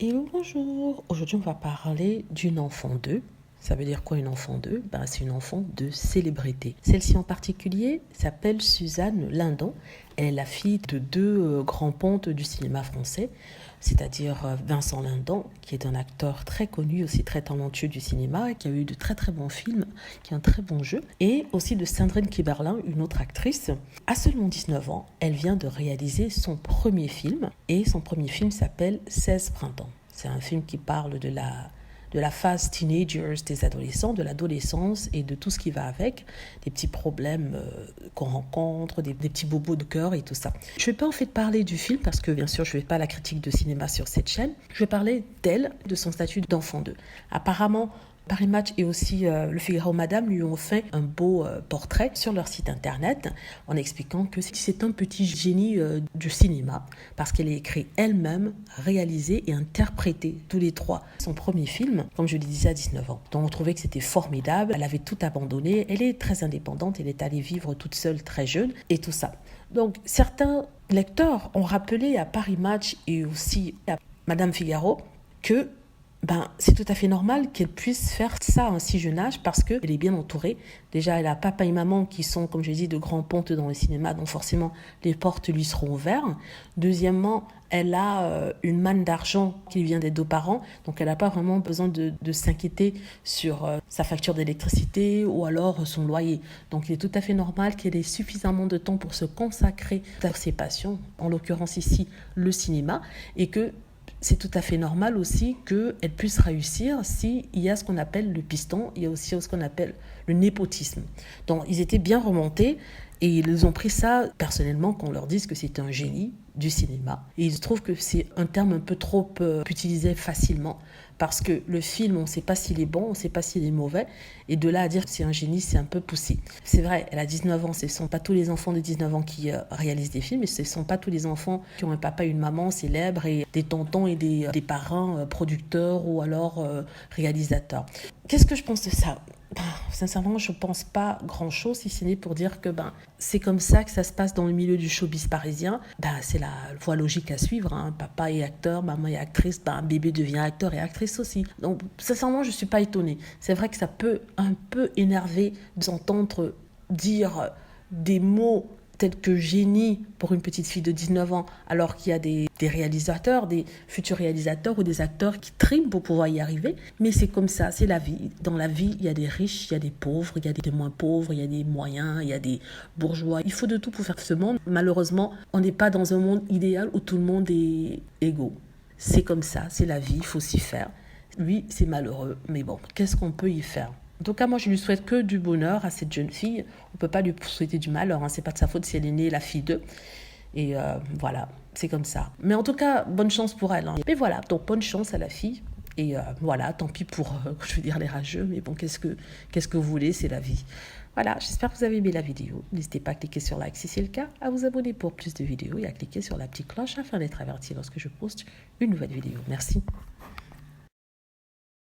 Et bonjour, aujourd'hui on va parler d'une enfant 2. Ça veut dire quoi une enfant 2? C'est une enfant de célébrité. Celle-ci en particulier s'appelle Suzanne Lindon. Elle est la fille de deux grands pontes du cinéma français, c'est-à-dire Vincent Lindon, qui est un acteur très connu, aussi très talentueux du cinéma, qui a eu de très très bons films, qui a un très bon jeu, et aussi de Sandrine Kiberlin, une autre actrice. À seulement 19 ans, elle vient de réaliser son premier film, et son premier film s'appelle 16 printemps. C'est un film qui parle de la phase teenagers des adolescents, de l'adolescence et de tout ce qui va avec, des petits problèmes qu'on rencontre, des petits bobos de cœur et tout ça. Je ne vais pas en fait parler du film parce que bien sûr je ne fais pas la critique de cinéma sur cette chaîne. Je vais parler d'elle, de son statut d'enfant 2. Apparemment, Paris Match et aussi Le Figaro Madame lui ont fait un beau portrait sur leur site internet en expliquant que c'est un petit génie du cinéma parce qu'elle a écrit elle-même, réalisé et interprété tous les trois son premier film, comme je le disais, à 19 ans. Donc on trouvait que c'était formidable, elle avait tout abandonné, elle est très indépendante, elle est allée vivre toute seule très jeune et tout ça. Donc certains lecteurs ont rappelé à Paris Match et aussi à Madame Figaro que c'est tout à fait normal qu'elle puisse faire ça à un si jeune âge parce qu'elle est bien entourée. Déjà, elle a papa et maman qui sont, comme je dis, de grands pontes dans le cinéma, donc forcément, les portes lui seront ouvertes. Deuxièmement, elle a une manne d'argent qui vient des deux parents, donc elle n'a pas vraiment besoin de s'inquiéter sur sa facture d'électricité ou alors son loyer. Donc il est tout à fait normal qu'elle ait suffisamment de temps pour se consacrer à ses passions, en l'occurrence ici, le cinéma, et que c'est tout à fait normal aussi qu'elle puisse réussir s'il y a ce qu'on appelle le piston, il y a aussi ce qu'on appelle le népotisme. Donc ils étaient bien remontés et ils ont pris ça personnellement qu'on leur dise que c'est un génie du cinéma. Et ils trouvent que c'est un terme un peu trop utilisé facilement parce que le film, on ne sait pas s'il est bon, on ne sait pas s'il est mauvais, et de là à dire que c'est un génie, c'est un peu poussé. C'est vrai, elle a 19 ans, ce ne sont pas tous les enfants de 19 ans qui réalisent des films, et ce ne sont pas tous les enfants qui ont un papa et une maman célèbres, et des tontons et des parrains producteurs ou alors réalisateurs. Qu'est-ce que je pense de ça ? Sincèrement, je ne pense pas grand-chose, si ce n'est pour dire que c'est comme ça que ça se passe dans le milieu du showbiz parisien. C'est la voie logique à suivre. Papa est acteur, maman est actrice, bébé devient acteur et actrice aussi. Donc, sincèrement, je ne suis pas étonnée. C'est vrai que ça peut un peu énerver d'entendre dire des mots tels que génie pour une petite fille de 19 ans, alors qu'il y a des réalisateurs, des futurs réalisateurs ou des acteurs qui triment pour pouvoir y arriver. Mais c'est comme ça, c'est la vie. Dans la vie, il y a des riches, il y a des pauvres, il y a des moins pauvres, il y a des moyens, il y a des bourgeois. Il faut de tout pour faire ce monde. Malheureusement, on n'est pas dans un monde idéal où tout le monde est égaux. C'est comme ça, c'est la vie, il faut s'y faire. Lui, c'est malheureux, mais bon, qu'est-ce qu'on peut y faire ? En tout cas, moi, je lui souhaite que du bonheur à cette jeune fille. On ne peut pas lui souhaiter du malheur. C'est pas de sa faute si elle est née la fille d'eux. Et voilà, c'est comme ça. Mais en tout cas, bonne chance pour elle. Mais voilà, donc bonne chance à la fille. Et voilà, tant pis pour, je veux dire, les rageux. Mais bon, qu'est-ce que vous voulez, c'est la vie. Voilà, j'espère que vous avez aimé la vidéo. N'hésitez pas à cliquer sur like si c'est le cas, à vous abonner pour plus de vidéos et à cliquer sur la petite cloche afin d'être averti lorsque je poste une nouvelle vidéo. Merci.